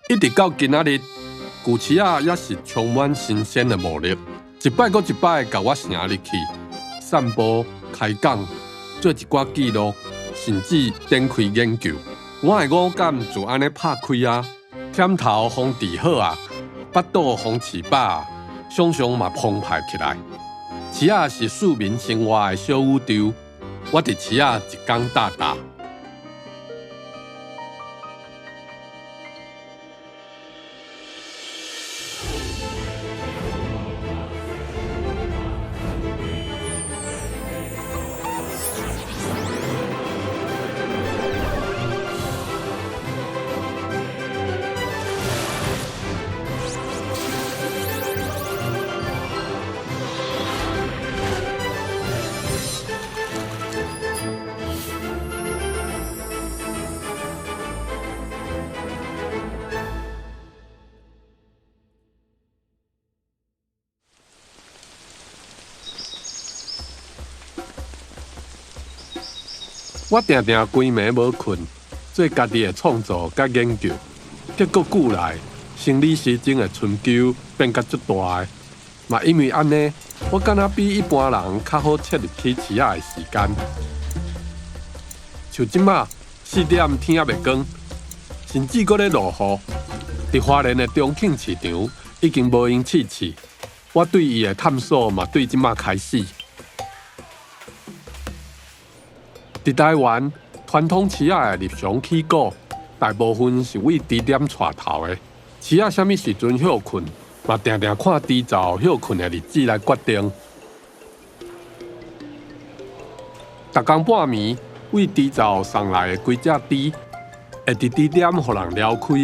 一直到今仔日，旧市仔也是充满新鲜的活力，一摆搁一摆甲我城入去散步、开讲，做一寡记录，甚至展开研究。我的五感就安尼拍开啊，点头风治好啊，腹肚风饲饱啊，想想嘛澎湃起来。市仔是市民生活的小宇宙，我伫市仔一工搭搭。我定定规暝无困，做家己的创作甲研究，结果久来，生理时钟的春秋变甲足大的，嘛因为安尼，我敢若比一般人较好切入去市仔的时间。像即马4点天还袂光，甚至搁咧落雨，伫花莲的中庆市场已经无闲试试，我对伊的探索嘛对即马开始。伫台湾，传统市仔的日常起果，大部分是为低点带头的。市仔啥物时阵休困，嘛定定看猪灶休困的日子来决定。逐工半暝，为猪灶送来的几只猪，会伫低点互人撩开、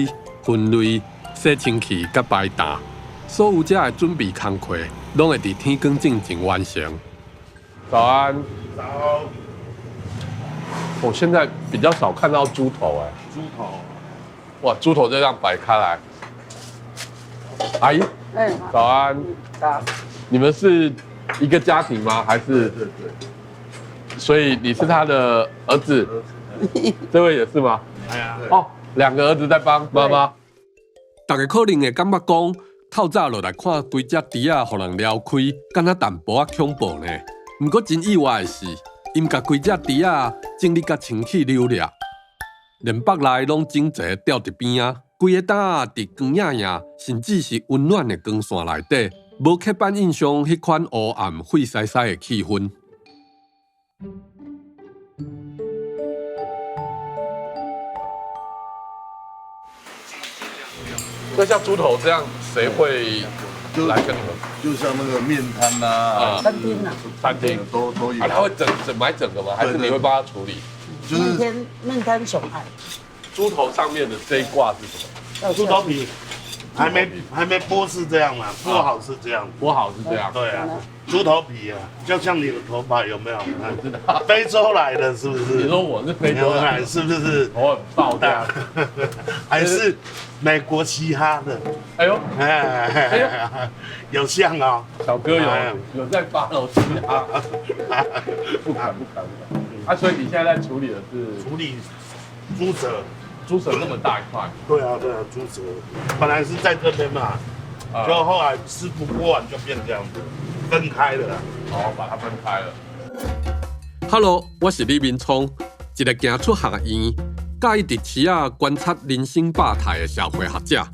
分类、洗清气甲排胆，所有遮的准备工课，拢会伫天光之前完成。早安。早。我现在比较少看到猪头哎，猪头，哇，猪头就这样摆开来。阿姨，早安。早。你们是一个家庭吗？还是？对。所以你是他的儿子，这位也是吗？哎呀，哦，2个儿子在帮妈妈。大家可能会感觉讲，透早落来看规只猪仔，互人撩开，敢若淡薄仔恐怖呢。不过真意外的是。因甲规只猪仔整理甲清气溜了，连腹内拢整齐吊伫边仔，规个胆伫光影影，甚至是温暖的光线内底，无刻板印象迄款黑暗废筛筛的气氛。那像猪头这样，谁会来跟你们？就像那个面摊呐、餐厅啊，餐厅都有。他会买整个吗？还是你会帮他处理？就是面摊手爱。猪头上面的这一挂是什么？猪头皮，还没剥是这样嘛，剥好是这样。剥好是这样。对啊，猪头皮啊，就像你的头发有没有？知道。非洲来的是不是？你说我是非洲来，是不是？头很爆炸，还是美国嘻哈的？哎呦，有像哦。小哥有在follow嘻哈，不敢。啊，所以你现在在处理的是处理猪舌。猪舌那么大一块。对啊，猪舌本来是在这边嘛，就后来师傅剥完就变这样子，分开了。哦，把它分开了。Hello， 我是李明聪，一个行出学院，介意伫市仔观察人生百态的社会学者。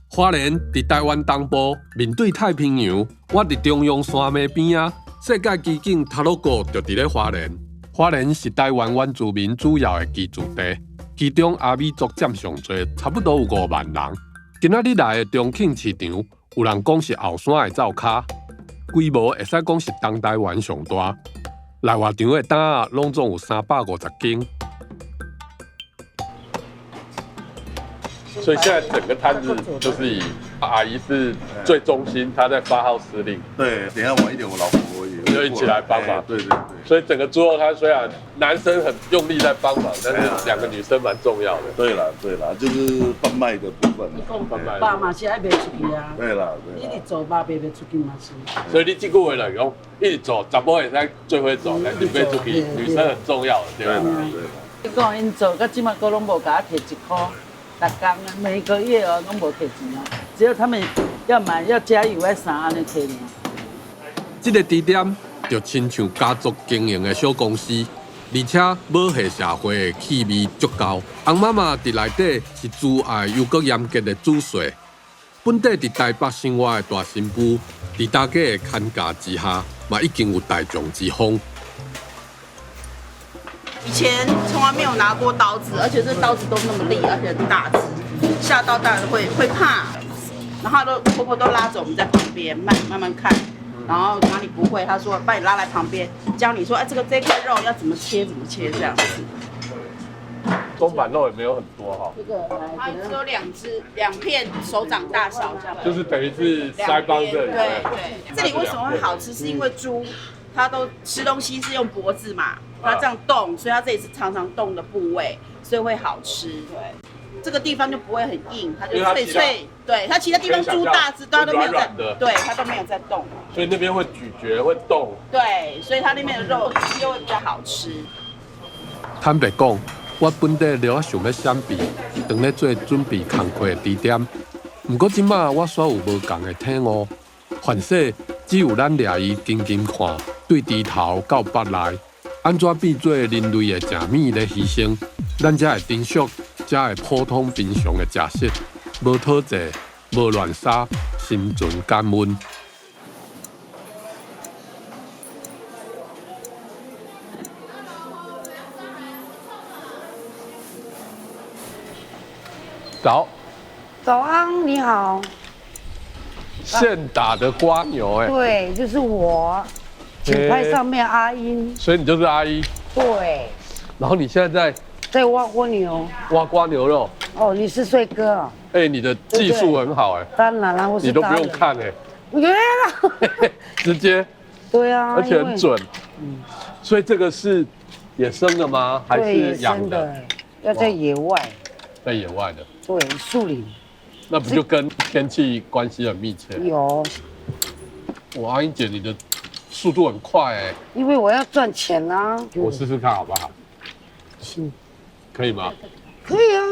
花莲伫台湾东部，面对太平洋，我伫中央山脉边啊，世界奇景塔罗谷就伫咧花莲。花莲是台湾原住民主要的居住地，其中阿美族占上多，差不多有5万人。今仔日来的中庆市场，有人讲是后山的灶脚，规模会使讲是东台湾上大。内外场的胆仔拢总有350斤。所以现在整个摊子就是以阿姨是最中心，她在发号施令。对，等一下晚一点，我老婆也就一起来帮忙。对。所以整个猪肉摊虽然男生很用力在帮忙，但是2个女生蛮重要的。对啦，就是贩卖的部分。爸嘛是爱卖出去啊。对啦。一直做爸卖出去嘛是。所以你这句话来讲，一直做，查某也在最会做，但是卖出去，女生很重要的，对吧？你讲因做到即马，佫拢无甲我摕1箍。打工啊，每个月哦拢无摕钱哦，只有他们要买要加油要啥安尼摕尔。这个地点就亲像家族经营的小公司，而且母系社会的气味足够。翁妈妈伫内底是自爱又阁严格的主婿。本地伫台北生活的大新妇，伫大家的看家之下，嘛已经有大将之风。以前从来没有拿过刀子，而且这刀子都那么利，而且很大只，下刀当然会怕。然后婆婆都拉着我们在旁边慢慢看，然后哪里不会，她说把你拉来旁边，教你说，哎，这块肉要怎么切这样子。中板肉也没有很多哈，这个它只有两片手掌大小这样。就是等于是腮帮这里。对，这里为什么会好吃？是因为猪它都吃东西是用脖子嘛，它这样动，所以它这里是常常动的部位，所以会好吃。对，这个地方就不会很硬，它就脆脆。对，它其他地方猪大只，它都没有在，对，它都没有在动。所以那边会咀嚼，会动。对，所以它那边的肉就会比较好吃。坦白讲，我本地了想要闪避，当咧做准备工课的地点。不过即马我煞有无共的体悟，凡说只有咱掠伊静静看，对猪头到腹内，安怎变做人类的食米咧牺牲？咱才会珍惜，才会普通平常的食食，无讨债，无乱杀，心存感恩。早，早安，你好。现打的瓜牛哎、对，就是我，请拍上面阿英。所以你就是阿姨。对，然后你现在在挖蜗牛。挖瓜牛肉，哦，你是帅哥啊？哎、你的技术很好哎、当然啦，我是你都不达人。用看哎、原来。直接，对啊，而且很准。所以这个是野生的吗？还对，野是养的？生的，要在野外，在野外的，对，树林那不就跟天气关系很密切？有，哇，阿英姐，你的速度很快哎、因为我要赚钱啊。我试试看好不好？是，可以吗？可以啊。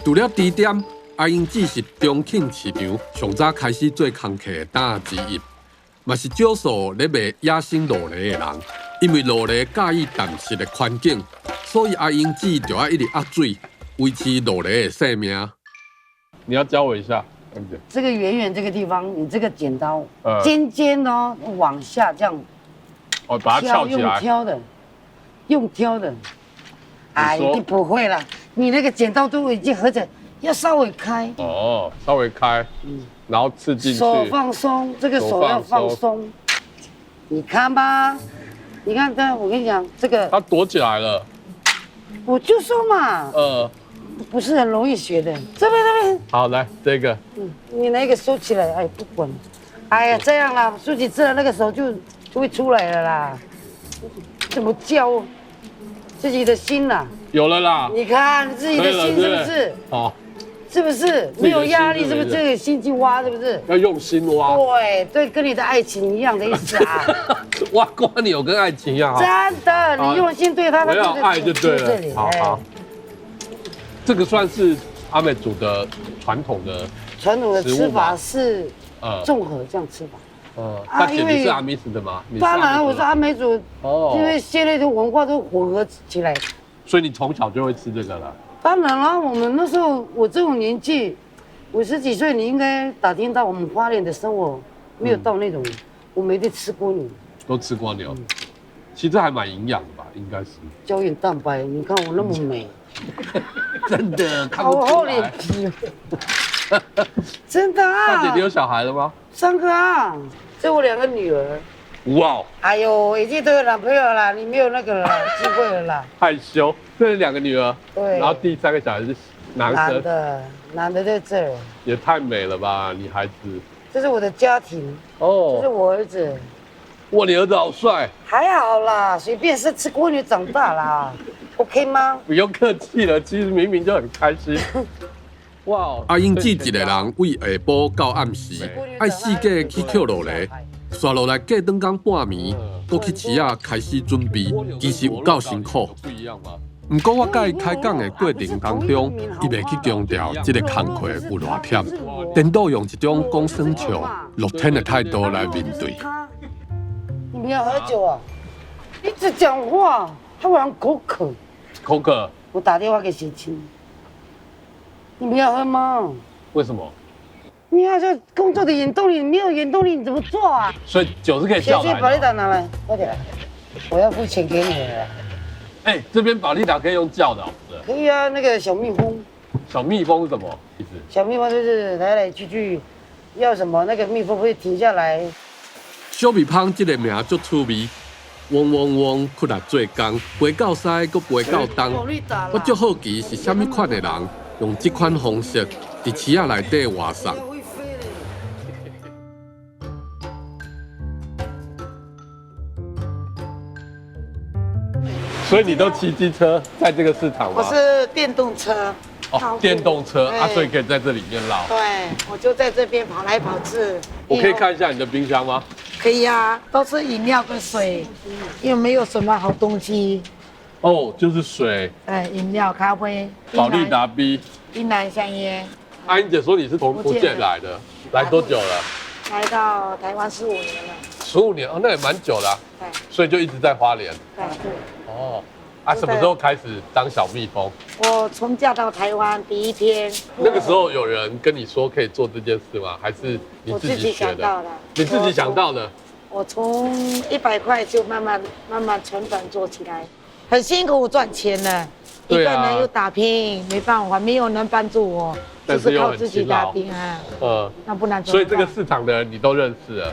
除了地点，阿英只是中庆市场上早开始做工课的单之一，嘛是少数咧卖野生鹿梨的人。因为鹿梨介意淡湿的环境，所以阿英姊就要一直压水，维持鹿梨的生命。你要教我一下，这个圆圆这个地方，你这个剪刀呃尖尖的哦，往下这样我把它翘起用来。用挑的。哎，说你不会啦，你那个剪刀都已经合起来，要稍微开，哦，稍微开，然后刺进去。手放松，这个手要放松。你看吧，你看这，我跟你讲，这个它躲起来了。我就说嘛，不是很容易学的。这边，好，来这个。你那个收起来，哎，不管。哎呀，这样啦，舒淇吃了那个手就会出来了啦。怎么教自己的心啦？有了啦。你看自己的心是不是？好，是不是没有压力？是不是这个心去挖？是不是？要用心挖。对，跟你的爱情一样的意思啊！挖瓜牛跟爱情一样啊。真的，你用心对他，我要爱就对了。好，这个算是阿美族的传统的吃法是综合这样吃法。大姐你是阿美族的吗？当然我是阿美族，因为现在的文化都混合起来。所以你从小就会吃这个了？当然了，我们那时候我这种年纪，50几岁，你应该打听到我们花莲的生活没有到那种，我没得吃蜗牛，都吃蜗牛，其实还蛮营养的吧？应该是胶原蛋白。你看我那么美，真的看不出来。厚脸皮，真的啊！大姐，你有小孩了吗？3个啊，这我2个女儿。哇！哎呦，已经都有男朋友了啦，你没有那个了啦，机会了啦。害羞，这是2个女儿。对。然后第3个小孩是男生。男的在这儿。也太美了吧，女孩子。这是我的家庭。哦。这是我儿子。哇，你儿子好帅。还好啦，随便是吃蜗牛长大啦，OK 吗？不用客气了，其实明明就很开心。哇！阿英姊一个人为下晡到暗时，爱4个去捡鹿梨。刷落来过顿工半暝，搁去市仔开始准备，其实有够辛苦。不一样吗？不过我甲伊开讲的过程当中，伊袂去强调这个工课有偌忝，颠倒用一种讲生笑、乐天的态度来面对。你不要喝酒啊！一直讲话，他好像口渴。口渴？我打电话给贤青，你不要喝吗？为什么？你要是工作的原动力，没有原动力你怎么做啊？所以酒是可以叫来贤青，保利的。达拿来，快点，我要付钱给你了。哎，这边保利达可以用叫的哦，是可以啊，那个小蜜蜂，小蜜蜂是什么意思？小蜜蜂就是来来去去，要什么那个蜜蜂会停下来。小蜜蜂这个名足趣味，嗡嗡嗡，窟来做工，飞到西，搁飞到东。我足好奇是虾米款的人用这款方式伫市仔内底活送。所以你都骑机车在这个市场吗？我是电动车。哦，电动车啊，对所以可以在这里面绕。对，我就在这边跑来跑去。我可以看一下你的冰箱吗？可以啊，都是饮料跟水，因为没有什么好东西。哦，就是水，饮料、咖啡、保利达 B。槟榔香烟。阿英姐说你是从福建来的，来多久了？来到台湾15年了。15年哦，那也蛮久了。对。所以就一直在花莲。对。哦。啊，什么时候开始当小蜜蜂？我从嫁到台湾第一天。那个时候有人跟你说可以做这件事吗？还是你自己学的？你自己想到的。我从100块就慢慢存本做起来，很辛苦赚钱的。一个人又打拼，没办法，没有人帮助我，就是靠自己打拼啊。那不然。所以这个市场的人你都认识了？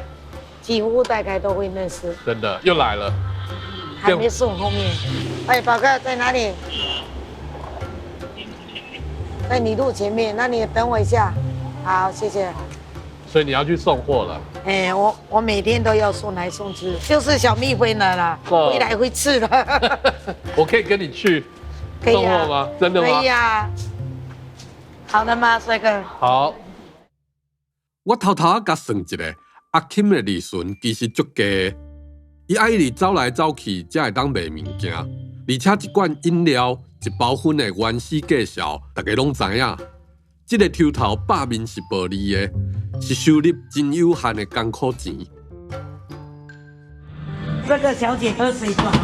几乎大概都会认识。真的又来了。还没送后面。哎，宝哥在哪里？在你路前面，那你等我一下。好，谢谢。所以你要去送货了？哎，我每天都要送来送去，就是小蜜蜂了啦，飞来飞去的。我可以跟你去送货吗？真的吗？可以啊。好的吗，帅哥？好。我偷偷甲算一下，阿 Kim 的利润其实足低。伊爱伊走来走去，才会当卖物件，而且一罐饮料、一包粉的原始介绍，大家拢知影。这个抽头百面是暴利的，是收入真有限的艰苦钱。这个小姐喝水就好了。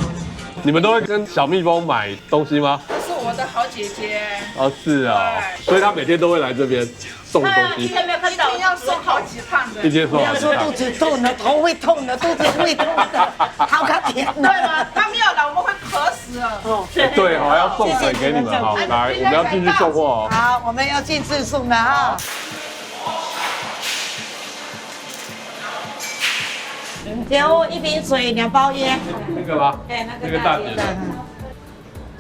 你们都会跟小蜜蜂买东西吗？这是我的好姐姐。哦，是啊，所以她每天都会来这边送东西。今天没有看到，一天要送好几趟的。一天送好几趟。不要说肚子痛了，头会痛的，肚子会痛的，好可怜的。对了，他没有来，我们会渴死了。哦，对，我要送水给你们，好，来，我们要进去送货哦。好，我们要进去送的哈。就1瓶水，2包烟。那个吗？对，那个大姐的。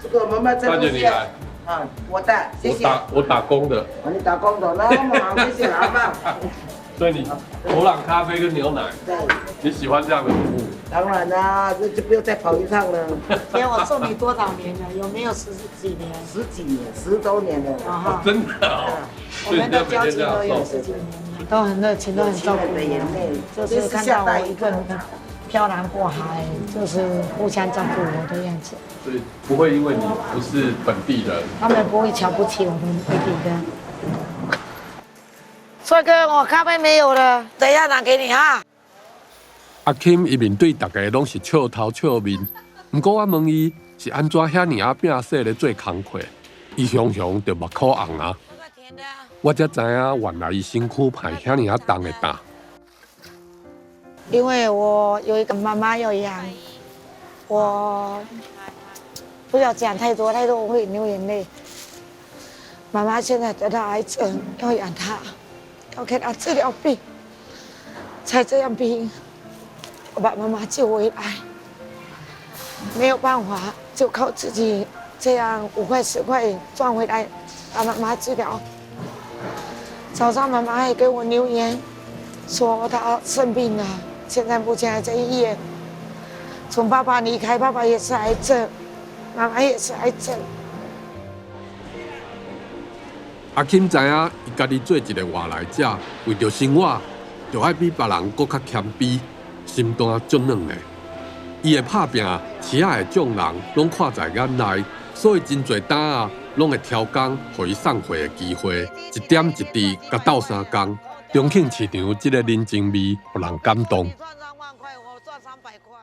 这个妈妈在。大姐你来。啊，我带，谢谢。我打工的。你打工的，那么好，谢谢老板。所以你头朗咖啡跟牛奶，对，你喜欢这样的服务？当然啦，这就不用再跑一趟了。今天我送你多少年了？有没有10几年？10几年，10多年了。哦，真的哦。我们的交情都有10几年了，都很热情，都很照顾我。就是看到我一个人漂洋过海，就是互相照顾我的样子。所以不会因为你不是本地人，他们不会瞧不起我们本地人。帅哥，我咖啡没有了，等一下拿给你哈。阿 Kim 伊面对大家拢是笑头笑面，不过我问伊是安怎遐尔拼死咧做工课，伊雄雄就目眶红啊。我才知影原来伊身躯派遐尔重的担。因为我有一个妈妈要养，我不要讲太多，我会流眼泪。妈妈现在得到癌症，要养她，要给她治疗病，才这样拼。我把妈妈救回来，没有办法，就靠自己这样5块10块赚回来，把妈妈治疗。早上妈妈还给我留言，说她生病了。现在目前还在医院。从爸爸离开，爸爸也是癌症，妈妈也是癌症。阿 Kim 知影，伊家己做一个外来者，为着生活，就爱比别人搁较谦卑，心肝足软的。伊的拍拼，市仔的众人拢看在眼内，所以真侪单啊，拢会挑工，互伊送货的机会，一点一滴甲斗相共。重庆市场这个人情味，互人感动。你赚3万块，我赚300块。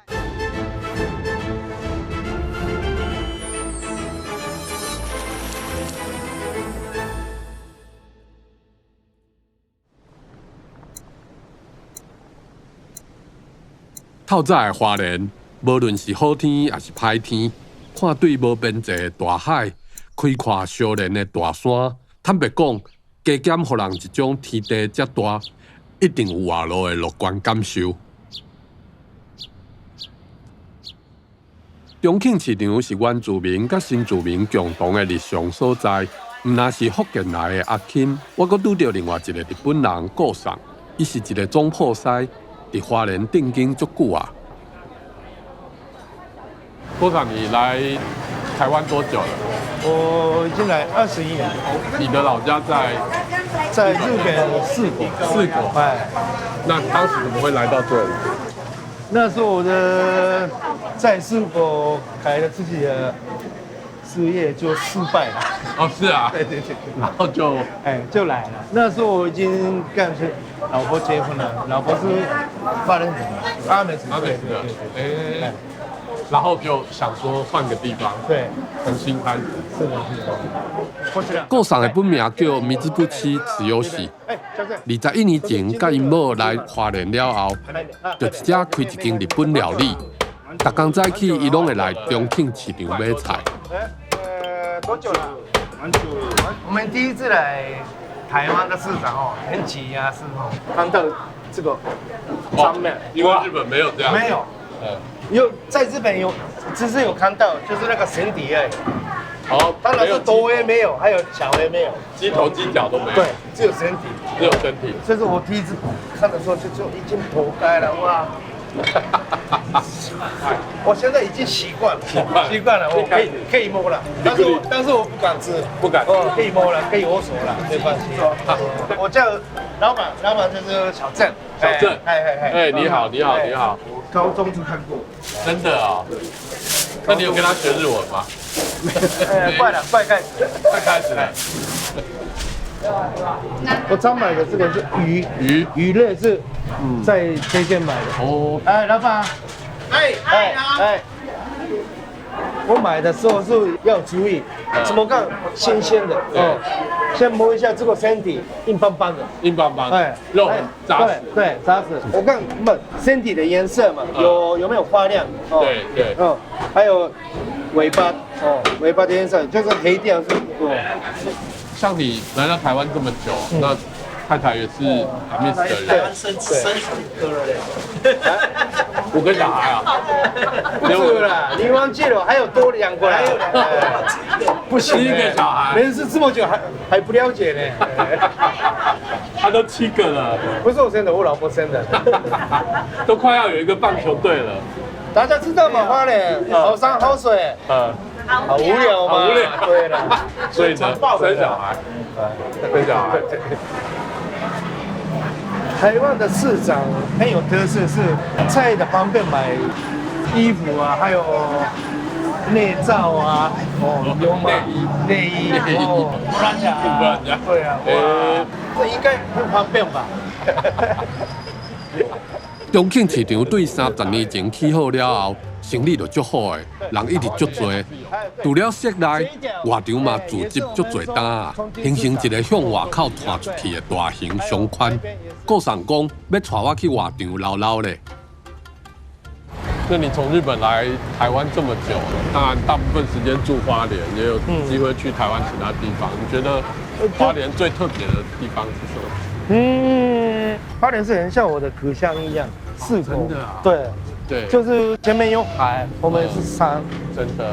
透早的花莲，无论是好天还是歹天，看对无边际的大海，开阔烧连的大山，坦白讲，加减互人一种天地遮大，一定有外路的乐观感受。重庆市场是原住民甲新住民共同的日常所在。毋那是福建来的阿钦，我阁拄到另外一个日本人顾送，伊是一个总铺师。伫花莲定居足久啊！郭长，你来台湾多久了？我已经来21年，你的老家在日本四国。四国，哎，那当时怎么会来到这里？那时候我的在四国开了自己的事业就失败了。哦，是啊，对，然后就就来了。那时候我已经跟老婆结婚了，老婆是法人阿美族的，然后就想说换个地方，对，重新开始。是的。顾送的本名叫米兹布奇慈优喜。21年前，甲因某来花莲了后，就直接开一间日本料理。逐工早起，伊拢会来重庆市场买菜。多久了？蛮久。我们第一次来台湾的市场哦，很挤压是哦，看到这个上面，因为日本没有这样，没有，有在日本有，只是有看到，就是那个身体而已。好，当然是多也没有，还有小也没有，鸡头鸡脚都没有，对，只有身体，只有身体。这是我第一次看的时候就已经脱开了哇！我现在已经习惯了，我可以摸了，但是我不敢吃，不敢。哦，可以摸了，可以握手了，没关系。我叫老板就是小郑，你好，高中就看过，真的啊？那你有跟他学日文吗？快开始了。我常买的这个是鱼类是在这间买的。哦，老板，我买的时候是要注意，怎么看新鲜的哦。先摸一下这个身体，硬邦邦的，肉很扎实，对，扎实。我看身体的颜色嘛，有没有发亮？对，还有尾巴的颜色就是黑掉是像你来到台湾这么久，那太太也是阿密斯的人，台湾生科了嘞。5个小孩啊？不止了，你忘记了，还有多2个，不行，7个小孩，认识这么久还不了解呢。他都7个了，不是我生的，我老婆生的，都快要有一个棒球队了。大家知道吗？花莲好山好水，好无聊吗？对了，所以呢，生小孩。台湾的市长很有特色，是菜的旁边买衣服啊，还有内罩啊，有买内衣，不然讲，对啊，这应该很方便吧？重庆市场对30年前起好了后，生意就足好的，人一直足多。除了室内，外场嘛聚集足多单啊，形成一个向外口摊出去的大型商圈。顾送讲要带我去外场捞捞咧。那你从日本来台湾这么久，当然大部分时间住花莲，也有机会去台湾其他地方。你觉得花莲最特别的地方是什么？花莲是很像我的家乡一样，四国。真的啊？对，就是前面有海，后面是山。真的。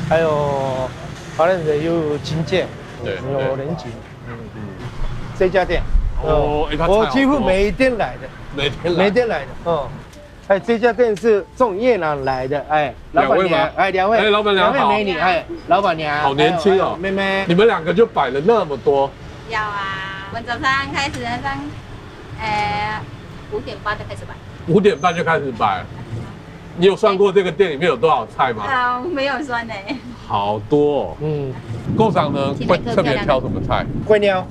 还有花莲的有金剑，有人景。这家店。我几乎每天来的。每天来的。这家店是从越南来的，老板娘，两位，老板娘好，两位美女，老板娘，好年轻哦，妹妹，你们2个就摆了那么多。要啊，我们早上开始，5点8就开始摆。5点半就开始摆。你有算过这个店里面有多少菜吗？没有算呢。好多哦。购长呢会特别挑什么菜？龟鸟。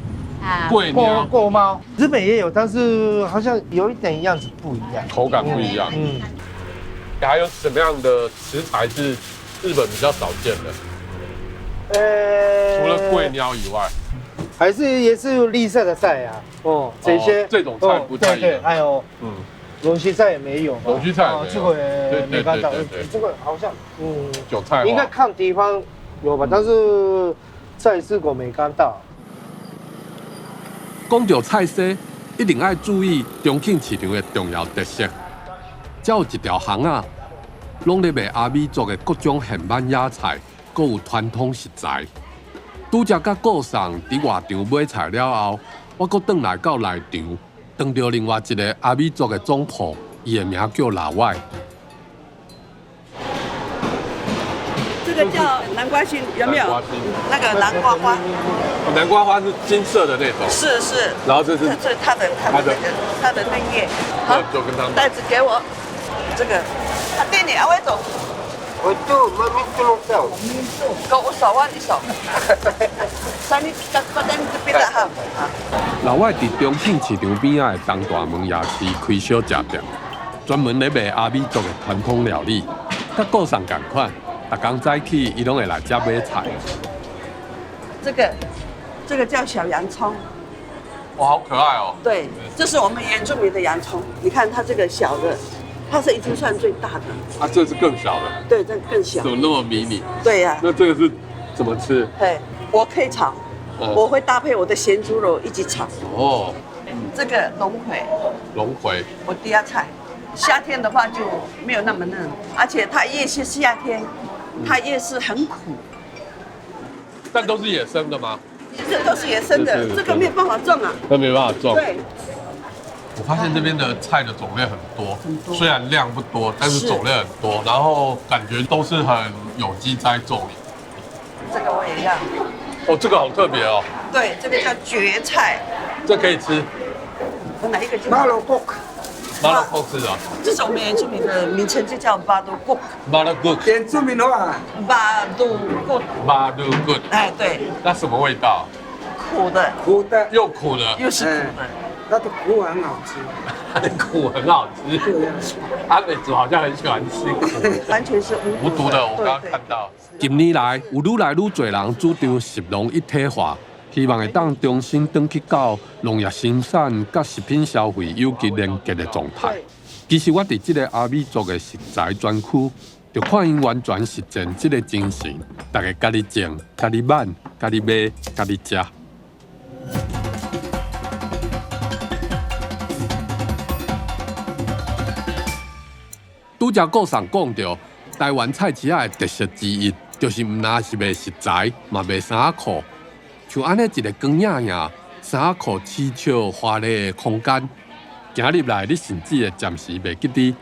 桂鸟、过猫，日本也有，但是好像有一点样子不一样，口感不一样。还有什么样的食材是日本比较少见的？除了桂鸟以外，还是也是有绿色的菜啊。这种菜不太一样。还有龙须菜也没有，龙须菜这个没看到，这个好像韭菜应该看地方有吧，但是在四国没看到。讲到菜色，一定要注意重庆市场的重要特色。才有一条巷仔，拢咧卖阿美族的各种现版野菜，阁有传统食材。拄则甲顾送伫外场买菜了后，我阁转来到内场，撞到另外一个阿美族的总铺，伊的名叫老外。这个叫南瓜心，有没有？那个南瓜花。南瓜花是金色的那种。是。然后这是它的嫩叶。好，就跟他们。袋子给我。这个，店里阿伟总。我就慢慢就弄掉。够我手啊，你手。三你快点这边来哈。老外伫重庆市场边仔的东大门夜市开小食店，专门咧卖阿美族的传统料理，甲顾送同款。逐工早起，伊拢会来这买菜。这个叫小洋葱。哇，好可爱哦！对，这是我们原住民的洋葱。你看它这个小的，它是已经算最大的。啊，这是更小的。对，这更小。怎么那么迷你？对呀。那这个是怎么吃？对，我可以炒，我会搭配我的咸猪肉一起炒。哦。这个龙葵。龙葵。我第二菜。夏天的话就没有那么嫩，而且它叶是夏天，它叶是很苦。但都是野生的吗？这都是野生的，这个没有办法种啊。那没办法种。对。我发现这边的菜的种类很多，虽然量不多，但是种类很多，然后感觉都是很有机栽种。这个我也要。哦，这个好特别哦。对，这个叫蕨菜。这可以吃。哪一个叫？马罗布克。马拉库是啊，这是我们原住民的名称，就叫巴杜古。马拉库。原住民的话，巴杜古。巴杜古。哎，对。那什么味道？苦的。苦的。又苦的。又是苦的。它的苦很好吃。它的苦很好吃。阿美族好像很喜欢吃苦。完全是无毒的，我刚刚看到。近年来，有愈来愈多人主张食农一体化。希望会当重新转去到农业生产甲食品消费有机连结的状态。其实我伫这个阿美族的食材专区，就看因完全实践这个精神，大家家己种、家己买、家己买、家己食。拄则顾送讲到，台湾菜市仔的特色之一，就是毋但是卖食材，嘛卖衫裤。像安尼一个光影影、衫裤刺绣华丽的空间，行入来你甚至会暂时袂记得，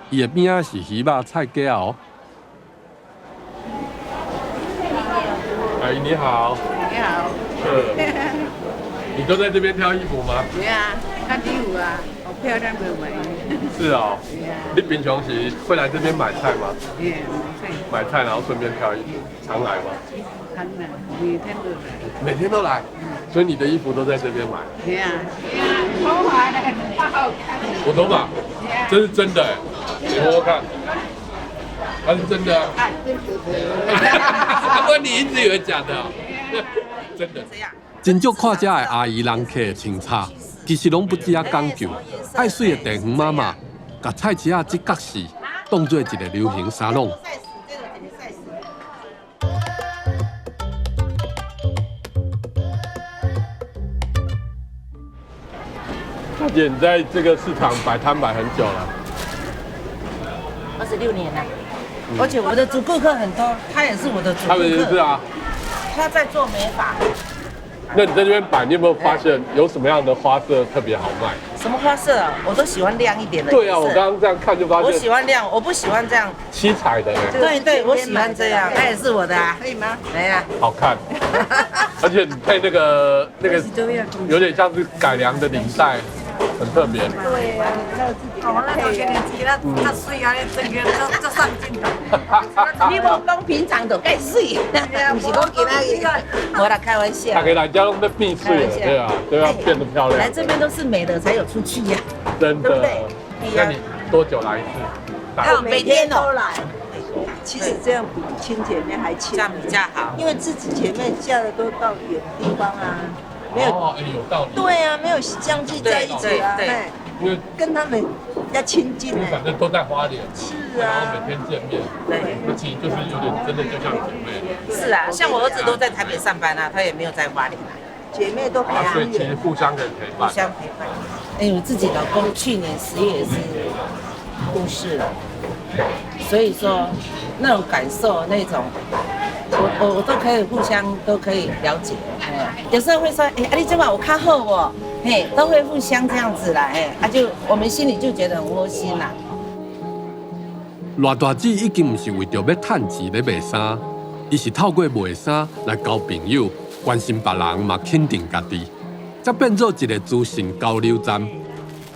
伊的边仔是鱼肉菜粿哦。阿姨你好。你好。你都在这边挑衣服吗？对啊，看衣服啊，好漂亮的买。是哦。你平常时会来这边买菜吗？买菜然后顺便挑衣服，常来吗？常来，每天都来。每天都来，所以你的衣服都在这边买。对啊，头发呢，好好看。我头发，这是真的哎，你摸摸看，它是真的啊。我你一直以为假的啊？真的。真足看遮的阿姨人客的清茶，其实拢不止啊讲究，爱水的地方妈妈，甲菜市仔这角事当做一个流行沙龙。大姐，你在这个市场摆摊摆很久了，26年了，而且我的主顾客很多，他也是我的主顾客。他们也是啊。他在做美发。那你在这边摆，你有没有发现有什么样的花色特别好卖？什么花色啊？我都喜欢亮一点的。对啊，我刚刚这样看就发现。我喜欢亮，我不喜欢这样七彩的。对对，我喜欢这样，它也是我的啊，可以吗？来呀。好看，而且你配那个有点像是改良的领带，很特别。对呀，要自己。我那时候跟你记得，他水啊，整个就上镜头。你无讲平常就介水，不是讲其他一个。我来开玩笑。大家来家都被变水了，对啊，都要变得漂亮。来这边都是美的才有出去呀，真的。那你多久来一次？每天都来。其实这样比亲姐妹还亲，这样比较好，因为自己姐妹嫁的都到远地方啊，没有有道理。对啊，没有相聚在一起啊，对，因为跟他们要亲近反正都在花莲，是然后啊，每天见面，对，那其实就是有点真的就像姐妹。是啊，像我儿子都在台北上班啊，他也没有在花莲啊，姐妹都很所以其实互相可以陪伴，互相陪伴。哎，我自己老公去年10月也是过世了，所以说那种感受那种。我都可以互相都可以了解，有时候会说，你今晚我看好我，都会互相这样子啦，就我们心里就觉得很窝心啦。赖大姐已经不是为着要趁钱咧卖衫，伊是透过卖衫来交朋友，关心别人嘛，肯定家己，才变做一个资讯交流站，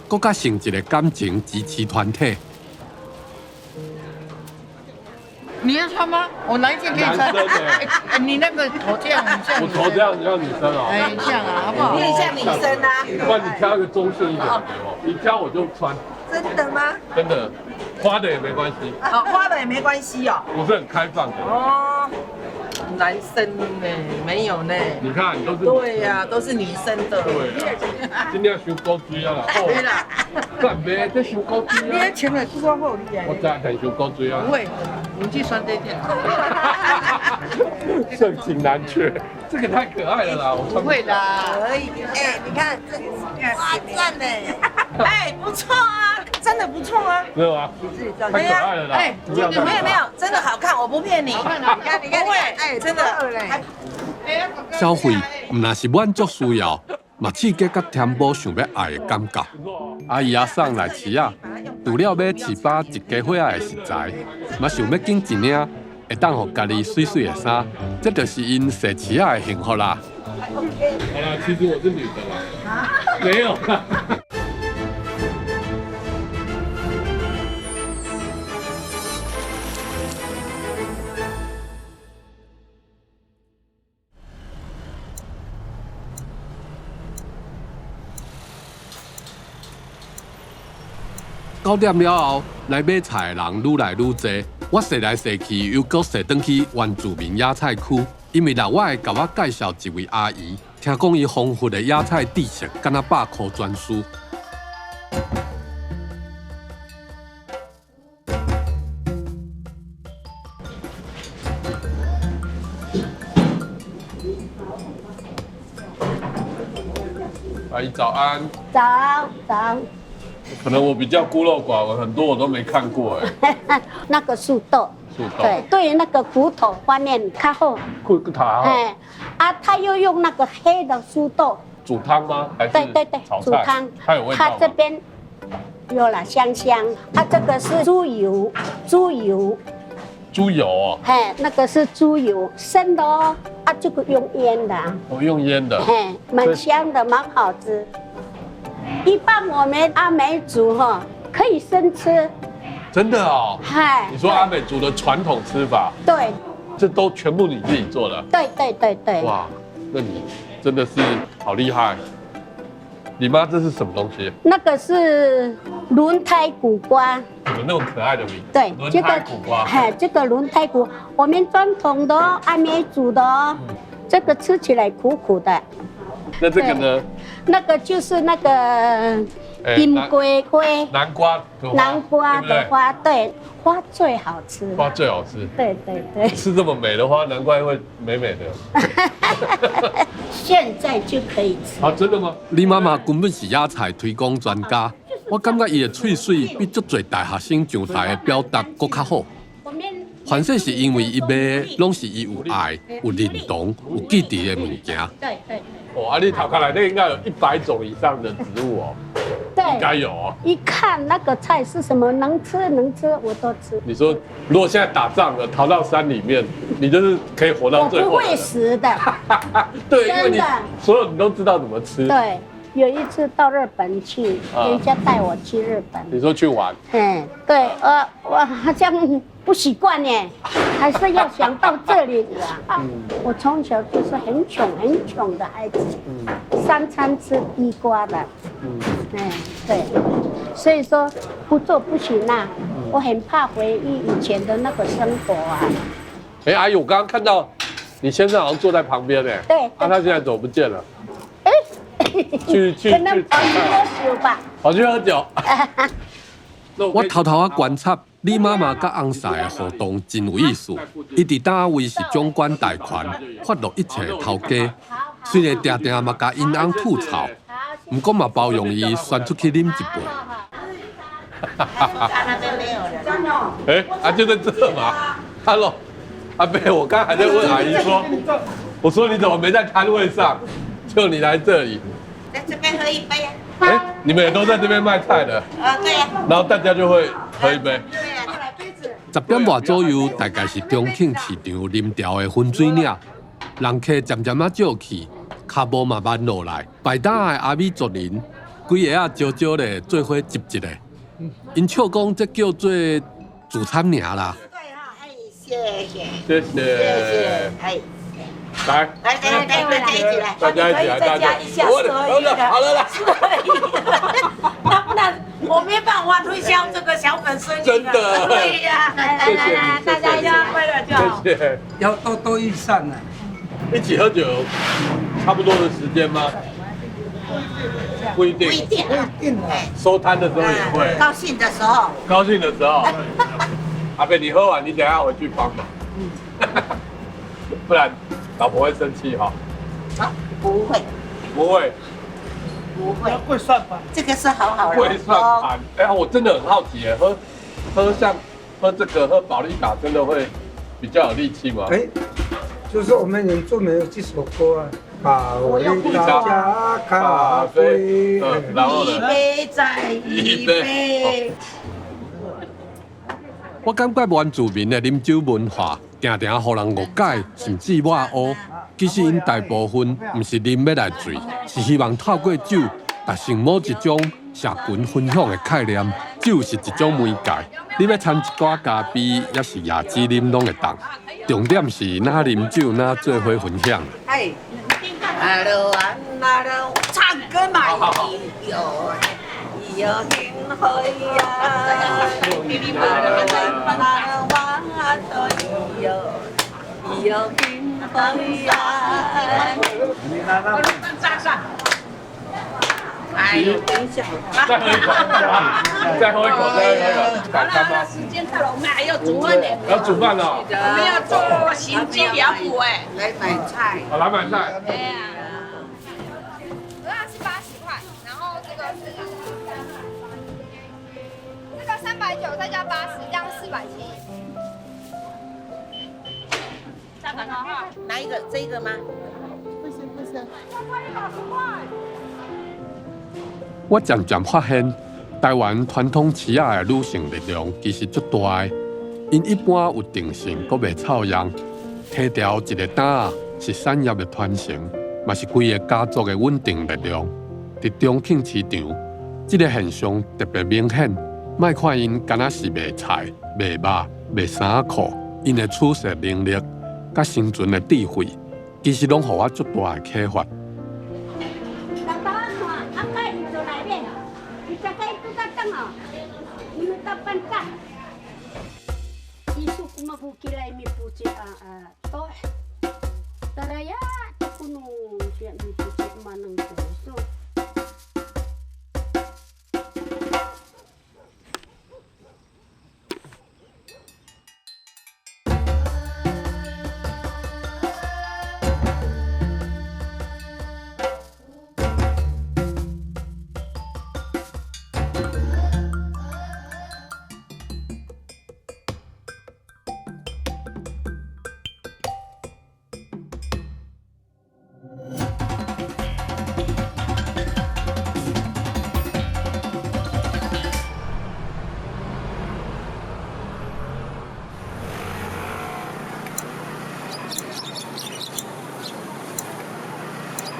更加成一个感情支持团体。你要穿吗？我哪一件可以穿？你那个头这样很像。我头这样很像女生哦。很像啊，好不好？你很像女生啊。不然你挑一个中性一点的给我，你挑我就穿。真的吗？真的，花的也没关系。花的也没关系哦。我是很开放的。哦。男生呢？没有呢。你看，你都是。对呀，都是女生的。对啊。今天修高追啊啦。对啦。干咩？这修高追啊？你前面是我好厉害。我在很修高追啊。不会，你去穿这件。盛情难却，这个太可爱了啦！我不会啦，可以。你看这个，哇，赞呢！不错啊，真的不错啊。没有啊，太可爱了啦！没有，真的好看，我不骗你。你看，不会，真的。消费唔那是满足需要，嘛刺激甲填补想要爱的感觉。阿姨阿送来吃啊，除了要饲饱一家伙仔的食材，嘛想要拣一领会当互家己水水的衫，这就是因设饲仔的幸福啦。好啦，其实我是女的啦，没有啦。9点了后，来买菜的人愈来愈多。我踅来踅去，又搁踅转去原住民野菜区，因为老外甲我介绍一位阿姨，听讲伊丰富的野菜知识，敢若100块专书。阿姨早安。早。可能我比较孤陋寡闻，很多我都没看过哎。那个树豆，对于那个骨头方面较好。骨头。他又用那个黑的树豆。煮汤吗？还是对，煮汤。它有味道吗？它这边有了香。它这个是猪油。猪油哦。那个是猪油，生的哦。这个用腌的。用腌的。蛮香的，蛮好吃。一般我们阿美族可以生吃。真的哦。你说阿美族的传统吃法？对。这都全部你自己做的？对。哇，那你真的是好厉害。你妈这是什么东西？那个是轮胎苦瓜。怎么那么可爱的名？对，轮胎苦瓜。这个轮胎苦，我们传统的阿美族的哦，这个吃起来苦苦的。那这个呢？那个就是那个金龟花。南瓜的花，对，花最好吃。花最好吃。对。吃这么美的花，难怪会美美的。现在就可以吃。真的吗？你妈妈根本是野菜推广专家，我感觉伊的脆水比足侪大学生上台的表达搁较好。反正是因为伊卖的拢是伊有爱、有认同、有记忆的物件。对。你头壳内底应该有100种以上的植物哦。对，应该有哦。一看那个菜是什么，能吃我都吃。你说，如果现在打仗了，逃到山里面，你就是可以活到最后。我不会死的。对，因为你所有你都知道怎么吃。对。有一次到日本去，人家带我去日本。你说去玩？对，我好像不习惯呢，还是要想到这里啊。我从小就是很穷的孩子，3餐吃地瓜的。对，所以说不做不行啊。我很怕回忆以前的那个生活啊。阿姨，我刚刚看到你先生好像坐在旁边呢。对。他现在怎么不见了？可能跑去喝酒吧。跑去喝酒。我偷偷观察李妈妈甲翁婿的互动真有意思。伊伫单位是总管大权，发落一切头家。虽然定定嘛甲因翁吐槽，不过嘛包容伊选出去啉一杯。就在这嘛。Hello， 阿伯，我刚还在问阿姨说，我说你怎么没在摊位上？就你来这里。在这边喝一杯啊！你们也都在这边卖菜的？对呀。然后大家就会喝一杯。对呀，来杯子。10点外左右，大概是重庆市场啉掉的分水岭，人客渐渐少去，脚步嘛慢落来。摆档的阿美族人，几个啊少少的做伙集一个，因笑讲这叫做自产名啦。谢谢。谢谢。来，大家一起来，大家一起来，再加一下好了啦，那不然我没办法推销这个小本生意。真的。对呀，来，大家一起快乐就好。谢谢。要都预算了。一起喝酒差不多的时间吗？不一定。收摊的时候也会。高兴的时候。高兴的时候。阿伯，你喝完，你等一下回去帮忙。不然老婆会生气哈。不会。不会。不会。会算盘。这个是好好的。会算盘。我真的很好奇耶，像喝这个喝保利达，真的会比较有力气吗？就是我们原住民有这首歌啊，保利达加咖啡，然后呢？一杯再一杯。我感觉原住民的啉酒文化，常常互人误解，甚至抹黑。其实因大部分不是啉要来醉，是希望透过酒达成某一种社群分享的概念。酒是一种媒介，你要掺一寡咖啡，也是椰子啉拢会当。重点是哪啉酒哪做伙分享。阿罗啊，那罗唱歌嘛，有天黑呀，有天黑呀。哎呦，等一下，再喝一口，再喝一口。好了，时间到了，我们还要煮饭呢。要煮饭了。我们要做行机疗补哎。来买菜。好，来买菜。对呀。这样是80块，然后这个是390再加80，这样470。下班了哈。哪一个？这个吗？不是。我渐渐发现，台湾传统市仔的女性力量其实足大的。因一般有定性，阁袂臭样，提调一个担是产业的传承，嘛是规个家族的稳定力量。伫重庆市场，这个现象特别明显。莫看因敢若是卖菜、卖肉、卖衫裤，因的处事能力、甲生存的智慧，其实拢互我足大的启发。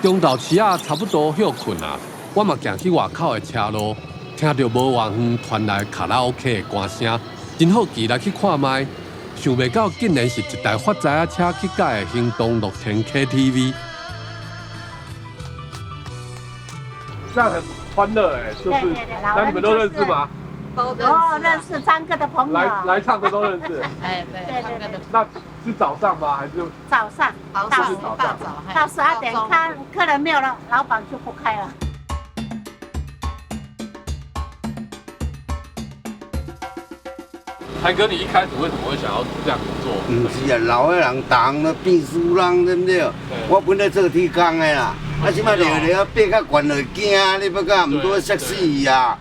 中昼时啊，差不多休困啊，我嘛行去外口的车路，听到无偌远传来卡拉 OK 的歌声，真好奇来去看卖。想袂到竟然是一台发财车去改的行动乐天 KTV。这样很欢乐哎，是不是？那你们都认识吗？都认识张哥的朋友。来唱的都认识。哎，对，唱歌的。那是早上吗？还是早上？到12点，看客人没有了，老板就不开了。韩哥，你一开始为什么会想要这样子做？唔是啊，老的人当了变输人，对不对？我本来做铁工的啦，即摆了爬较悬就惊，你要甲唔多摔死伊啊！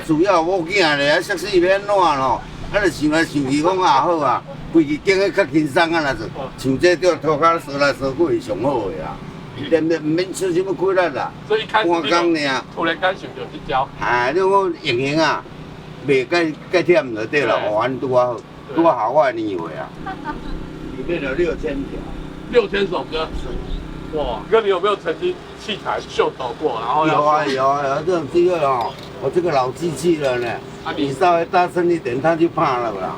主要某囝咧，摔死要安怎咯？就想来想去讲好啊，规日经个较轻松啊，啦就像这叫涂骹扫来扫去上好的啊，连唔免出什么几力啦。所以一开始突然间想到去教。哎，你讲营营啊，袂介忝就对了，玩拄啊好，拄啊好我的年岁啊。里面有6000条。6000首歌。哇，哥，你有没有曾经器材秀抖过？然后有啊，这种机会哦，我这个老机器了呢。你稍微大声一点，他就怕了啦。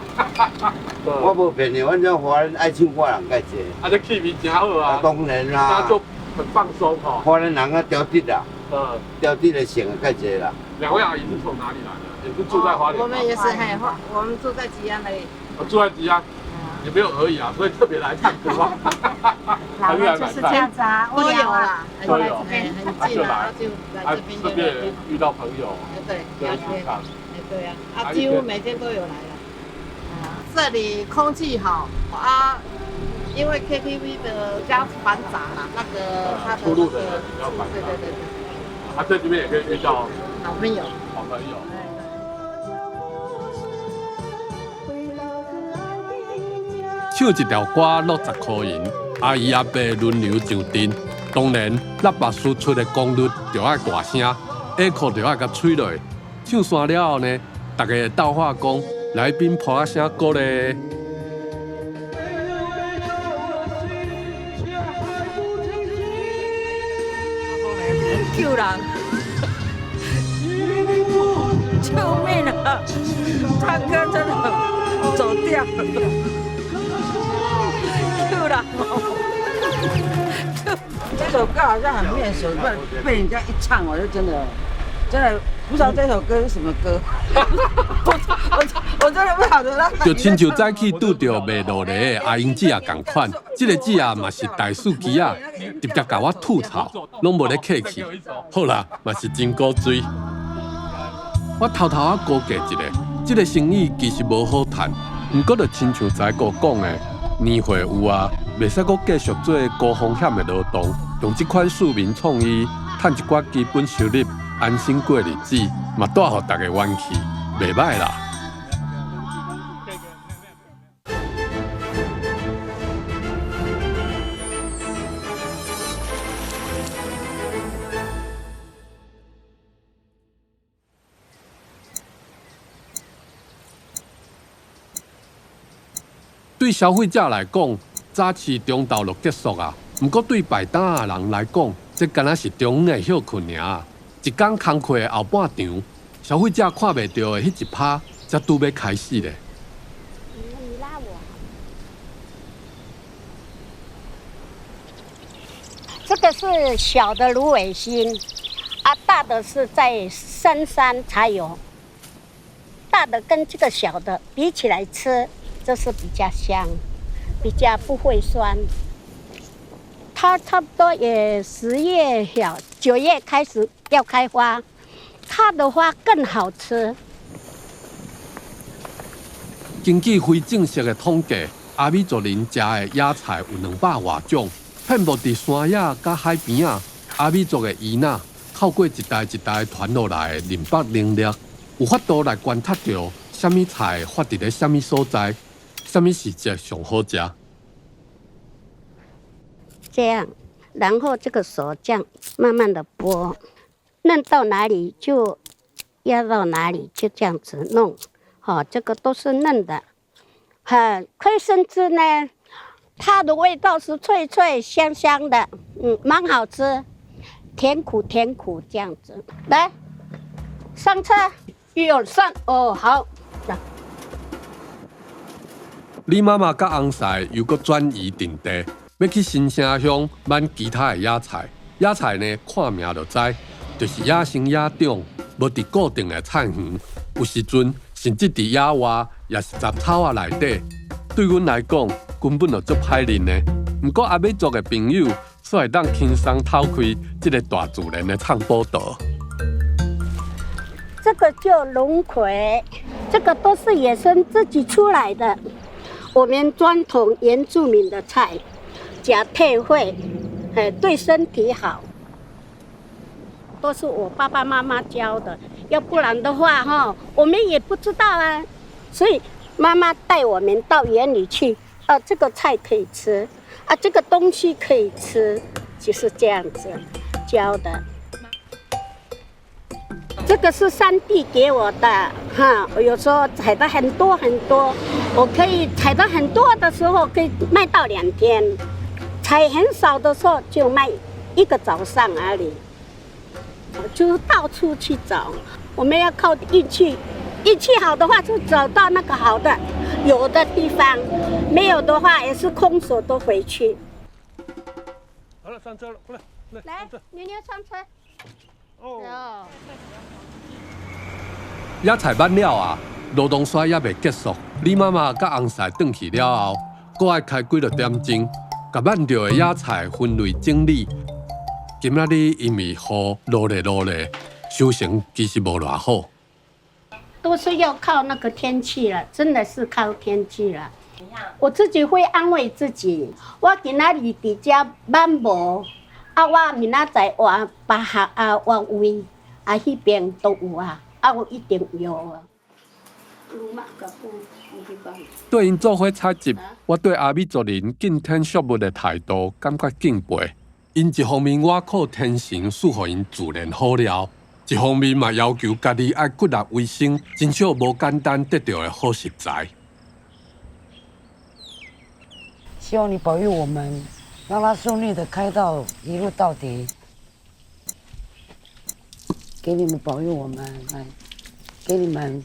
我不骗你，反正华人爱唱歌人介济。这气味真好啊。当然啦。他就很放松哈。华人人啊，挑剔啦。挑剔的型介济啦。两位阿姨是从哪里来的？也是住在花莲。我们也是我们住在吉安而已。住在吉安。也没有而已啊，所以特别来唱歌吗？老人就是这样子啊，都有啦，都有，很近啊，就来这边遇到朋友，对，聊天，对呀，几乎每天都有来了。这里空气好啊，因为 KTV 的比较繁杂啦，那个它的出入的人比较繁杂，对。在这边也可以遇到好朋友。唱一条歌60块银，阿姨阿伯轮流上阵。当然，喇叭输出的功率就要大声，下课就要甲吹落。唱散了后呢，大家斗话讲，来宾破啊声歌咧。救人！救命啊！唱歌真的走调了。这首歌好像很面熟，被人家一唱，我就真的不知道这首歌是什么歌。我真的不晓得啦。就亲像早起拄到卖落来的阿英姐也同款，这个姐啊嘛是大司机啊，直接甲我吐槽，拢无咧客气。好啦，嘛是真古锥。我偷偷啊估计一下，这个生意其实无好赚，不过就亲像在哥讲的。年会有啊，袂使阁继续做高风险的劳动，用这款庶民创意，赚一寡基本收入，安心过日子，嘛带互大家元气，袂歹啦。对消费者来讲，早市中昼就结束啊。不过对摆摊的人来讲，这敢若是中午的休困尔。一天工课的后半场，消费者看袂到的迄一趴，才拄要开始咧。你拉我。这个是小的芦苇心，大的是在深山才有。大的跟这个小的比起来吃。这是比较香，比较不会酸。它差不多也10月9月开始要开花，它的花更好吃。根据非正式的统计，阿美族人食的野菜有200多种，遍布伫山野甲海边啊。阿美族的姨仔透过一代一代传落来的林北能力，有法度来观察到什么菜发伫咧什么所在。什么时节上好吃？这样，然后这个手这样慢慢的剥，嫩到哪里就压到哪里，就这样子弄。这个都是嫩的。亏参枝呢，它的味道是脆脆香香的，蛮好吃。甜苦甜苦这样子。来，上车，1、2、3，哦，好。李妈妈甲翁婿又搁转移阵地，要去新城乡买其他的野菜。野菜呢，看名就知，就是野生野长，无伫固定的菜园，有时阵甚至伫野外，也是杂草啊内底。对阮来讲，根本就足歹认的。不过阿美族的朋友，煞会当轻松透开这个大自然的藏宝岛。这个叫龙葵，这个都是野生自己出来的。我们传统原住民的菜，加退会，对身体好，都是我爸爸妈妈教的。要不然的话，我们也不知道啊。所以妈妈带我们到园里去，这个菜可以吃，这个东西可以吃，就是这样子教的。这个是山地给我的，我有时候采的很多很多，我可以采的很多的时候可以卖到2天，采很少的时候就卖1个早上而已，就到处去找。我们要靠运气，运气好的话就找到那个好的，有的地方没有的话也是空手都回去。好了，上车了，过来，来，妞妞上车。哦。野菜挽了啊，劳动山也未结束。李妈妈甲翁婿转去了后，阁爱开几个点钟，甲挽到的野菜分类整理。今仔日因为雨落咧，收成其实无偌好。都是要靠那个天气了，真的是靠天气了。我自己会安慰自己，我今仔日伫遮挽无。我明仔载换巴学换位，迄边都有啊，我一定有啊。对因做伙采集，我对阿美族人敬天惜物的态度感觉敬佩。因一方面我靠天神赐予因自然好料，一方面嘛要求家己爱骨力卫生，真少无简单得到的好食材。希望你保佑我们。让他顺利的开到一路到底，给你们保佑我们，来，给你们，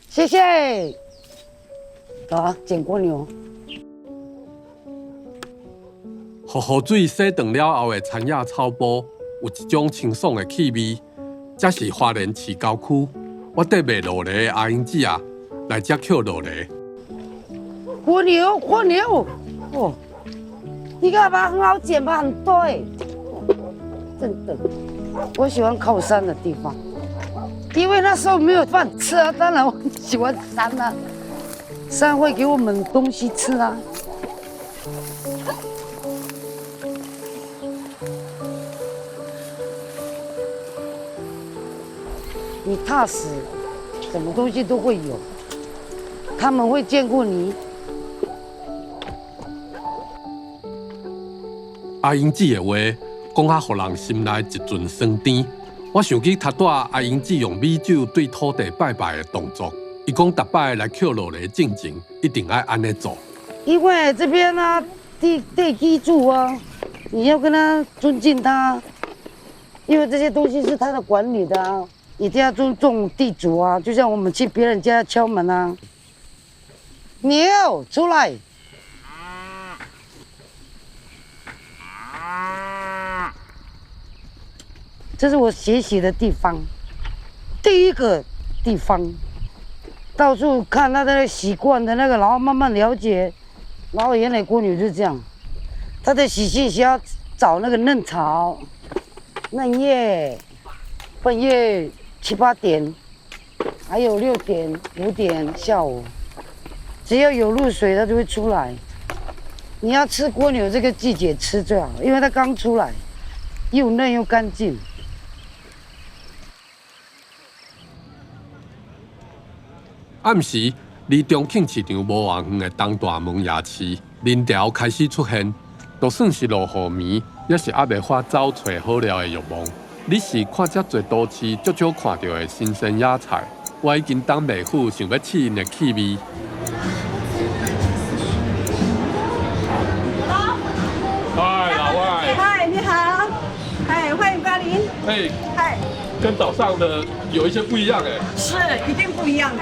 谢谢。好，捡蜗牛。雨水洗断了后的田野草埔，有一种清爽的气味。这是花莲市郊区，我缀卖落梨的阿英姐啊，来这捡落梨。蜗牛，哦，你看吧，很好捡吧，很多哎，真的，我喜欢靠山的地方，因为那时候没有饭吃啊，当然我喜欢山啊，山会给我们东西吃啊。你踏实，什么东西都会有，他们会眷顾你。阿英姐的话，讲啊，互人心内一阵酸甜。我想起头仔阿英姐用米酒对土地拜拜的动作，伊讲逐摆来捡落来进前，一定要安尼做。因为这边呢，地基主啊，你要跟他尊敬他，因为这些东西是他的管理的啊，一定要尊重地主啊。就像我们去别人家敲门啊，牛出来。这是我学习的地方，第一个地方，到处看他的习惯的那个，然后慢慢了解。然后原来蜗牛就是这样，它的习性需要找那个嫩草、嫩叶，半夜7、8点，还有6点、5点下午，只要有露水，它就会出来。你要吃蜗牛这个季节吃最好，因为它刚出来，又嫩又干净。暗时，离中庆市场无偌远的东大门夜市，人潮开始出现。就算是落雨暝，也是还袂发走找好料的欲望。你是看遮侪都市足少看到的新鲜野菜，我已经等袂赴想要试因的气味。嗨，老外。配跟早上的有一些不一样哎。是，一定不一样的。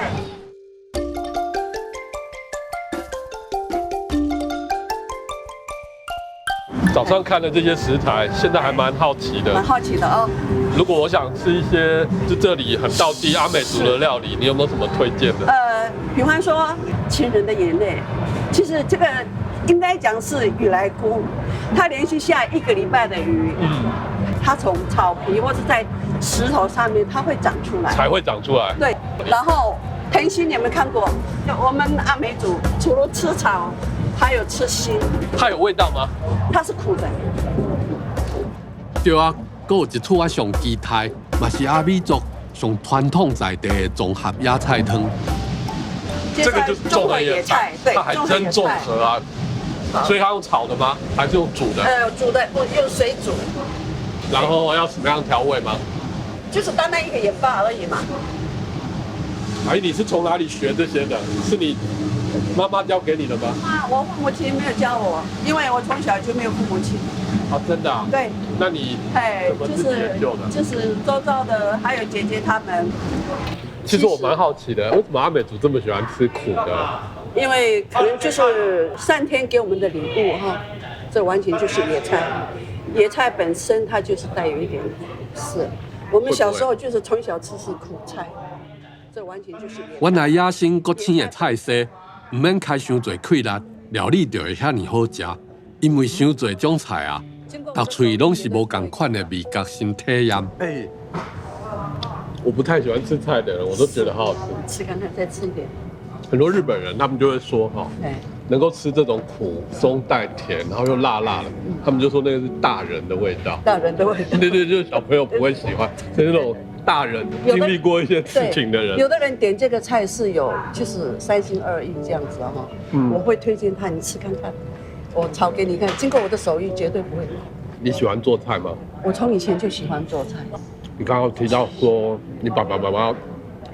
早上看的这些食材，现在还蛮好奇的。蛮好奇的哦。如果我想吃一些就这里很道地阿美族的料理，你有没有什么推荐的？比方说情人的眼泪，其实这个应该讲是雨来菇，它连续下1个礼拜的雨，它从草皮或是在石头上面，它会长出来，才会长出来。对，然后藤心你有没有看过？我们阿美族除了吃草，还有吃心。它有味道吗？它是苦的。对啊，还有一处我上期待，嘛是阿美族上传统在地的综合野菜汤。这个就是综合野菜，对，它还真综合啊。所以它用炒的吗？还是用煮的？煮的，我用水煮。然后要什么样调味吗？就是单单一个盐巴而已嘛。阿姨，你是从哪里学这些的？是你妈妈教给你的吗？我父母亲没有教我，因为我从小就没有父母亲。啊，真的啊？对。那你怎么自己研究的？就是周遭的，还有姐姐他们。其实我蛮好奇的，为什么阿美族这么喜欢吃苦的？因为可能就是上天给我们的礼物哈，这完全就是野菜。野菜本身它就是带有一点苦涩。我们小时候就是从小吃是苦菜，这完全就是野菜。原来野生国青的菜色，唔免开伤侪气力，料理就会遐尼好食。因为伤侪种菜啊，读嘴拢是无共款的味觉新体验。我不太喜欢吃菜的人，我都觉得好好吃。吃看看，再吃一点。很多日本人他们就会说哈，能够吃这种苦中带甜，然后又辣辣的，他们就说那个是大人的味道。大人的味道。对，就是小朋友不会喜欢，是那种大人经历过一些事情的人。有的人点这个菜是有就是3心2意这样子哈，我会推荐他，你吃看看，我炒给你看，经过我的手艺绝对不会苦。你喜欢做菜吗？我从以前就喜欢做菜。你刚刚提到说你爸爸妈妈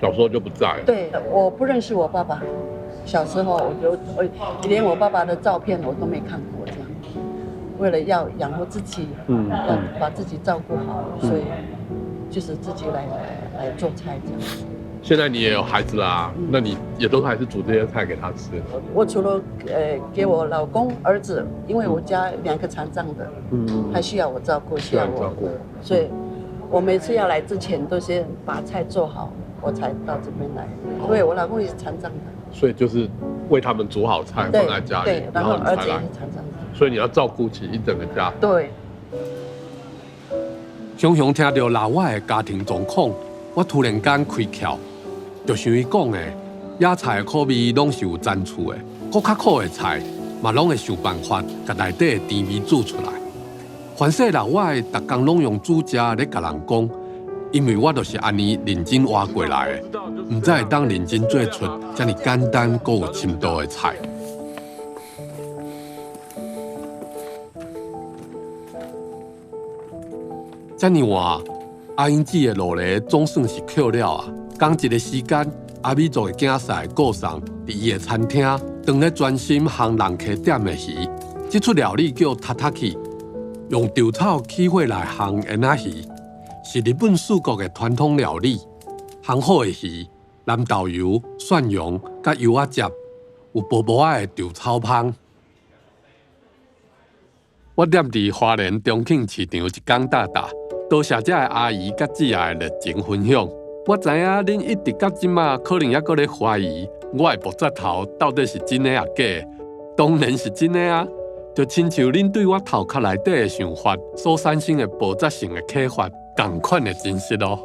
小时候就不在了。对，我不认识我爸爸，小时候我连我爸爸的照片我都没看过，这样。为了要养活自己，要把自己照顾好，所以就是自己来做菜这样。现在你也有孩子啦，那你也都还是煮这些菜给他吃？我除了给我老公儿子，因为我家2个残障的，还需要我照顾，需要我照顾，所以我每次要来之前都先把菜做好，我才到这边来。因为我老公也是残障的，所以就是为他们煮好菜放在家里，对，然后儿子也是残障的，所以你要照顾起一整个家。对。雄雄听到老外的家庭状况，我突然间开窍，就像伊讲的，野菜的口味拢是有赞处的，搁较苦的菜嘛拢会想办法，甲内底的甜味煮出来。凡说老外逐工拢用煮食咧甲人讲，因为我就是安尼认真活过来的，唔知会当认真做出遮尔简单搁有深度的菜。遮尔晚，阿英姊的路历总算是扣了啊！同一个时间，阿美族的囝婿顾送伫伊的餐厅，当咧专心烘人客点的鱼。这出料理叫塔塔基，用稻草起火来烘烟仔鱼，是日本四国的传统料理。烘好的鱼，蓝豆油、蒜蓉甲油仔汁，有薄薄仔的稻草香。我踮伫花莲中庆市场一港大大。多谢这个阿姨甲姊仔的热情分享。我知影恁一直到即马可能还搁咧怀疑我的木棗头到底是真的啊假的？当然是真的啊！就亲像恁对我头壳内底的想法所产生的爆炸性的启发，同款的真实咯。